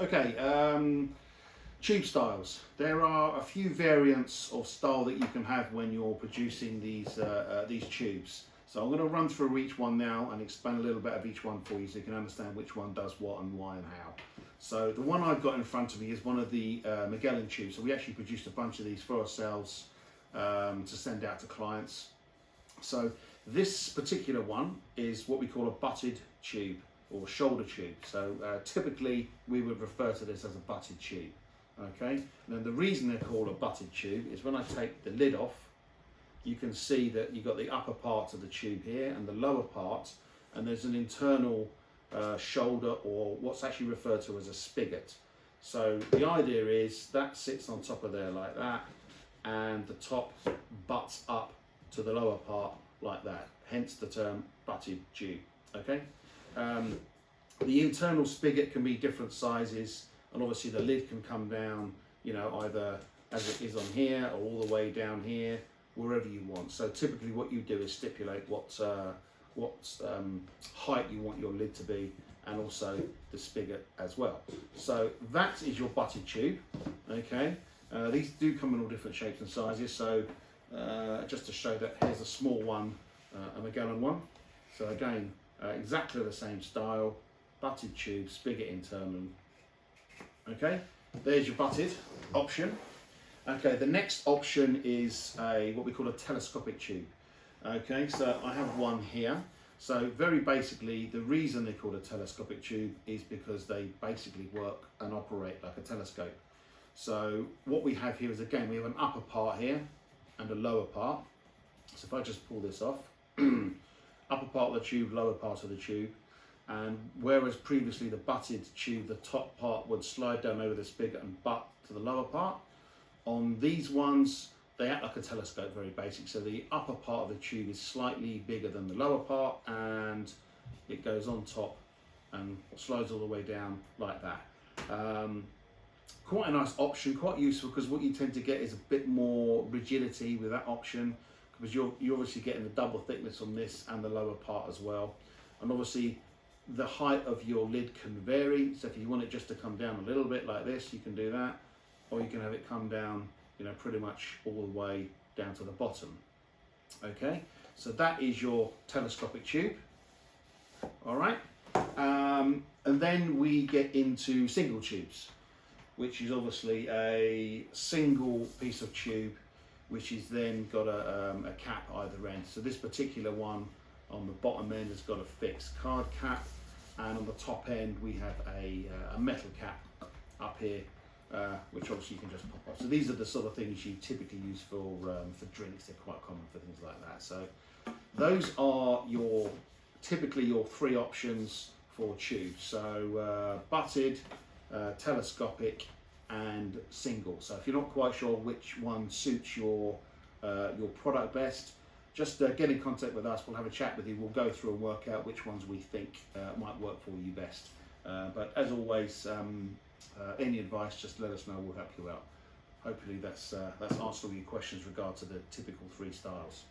Okay, tube styles. There are a few variants of style that you can have when you're producing these tubes. So I'm going to run through each one now and explain a little bit of each one for you so you can understand which one does what and why and how. So the one I've got in front of me is one of the Magellan tubes. So we actually produced a bunch of these for ourselves to send out to clients. So this particular one is what we call a butted tube or shoulder tube. So typically we would refer to this as a butted tube. Okay, and the reason they're called a butted tube is when I take the lid off, you can see that you've got the upper part of the tube here and the lower part, and there's an internal shoulder, or what's actually referred to as a spigot. So the idea is that sits on top of there like that, and the top butts up to the lower part like that, hence the term butted tube. Okay, the internal spigot can be different sizes, and obviously the lid can come down, you know, either as it is on here or all the way down here, wherever you want. So typically what you do is stipulate what height you want your lid to be, and also the spigot as well. So that is your butted tube. Okay, these do come in all different shapes and sizes. So just to show that, here's a small one, a Magellan one. So again, exactly the same style, butted tube, spigot internal. Okay, there's your butted option. Okay, the next option is what we call a telescopic tube. Okay, so I have one here. So very basically, the reason they're called a telescopic tube is because they basically work and operate like a telescope. So what we have here is, again, we have an upper part here and a lower part. So if I just pull this off, upper part of the tube, lower part of the tube. And whereas previously the butted tube, the top part would slide down over the spigot and butt to the lower part, on these ones, they act like a telescope, very basic. So the upper part of the tube is slightly bigger than the lower part, and it goes on top and slides all the way down like that. Quite a nice option, quite useful, because what you tend to get is a bit more rigidity with that option, because you're obviously getting the double thickness on this and the lower part as well. And obviously the height of your lid can vary. So if you want it just to come down a little bit like this, you can do that, or you can have it come down, you know, pretty much all the way down to the bottom. Okay, so that is your telescopic tube. All right, and then we get into single tubes, which is obviously a single piece of tube, which is then got a cap either end. So this particular one on the bottom end has got a fixed card cap, and on the top end we have a metal cap up here, which obviously you can just pop off. So these are the sort of things you typically use for drinks. They're quite common for things like that. So those are typically your three options for tubes. So butted, telescopic, and single. So if you're not quite sure which one suits your product best, just get in contact with us. We'll have a chat with you. We'll go through and work out which ones we think might work for you best. But as always, any advice, just let us know. We'll help you out. Hopefully that's answered all your questions regard to the typical three styles.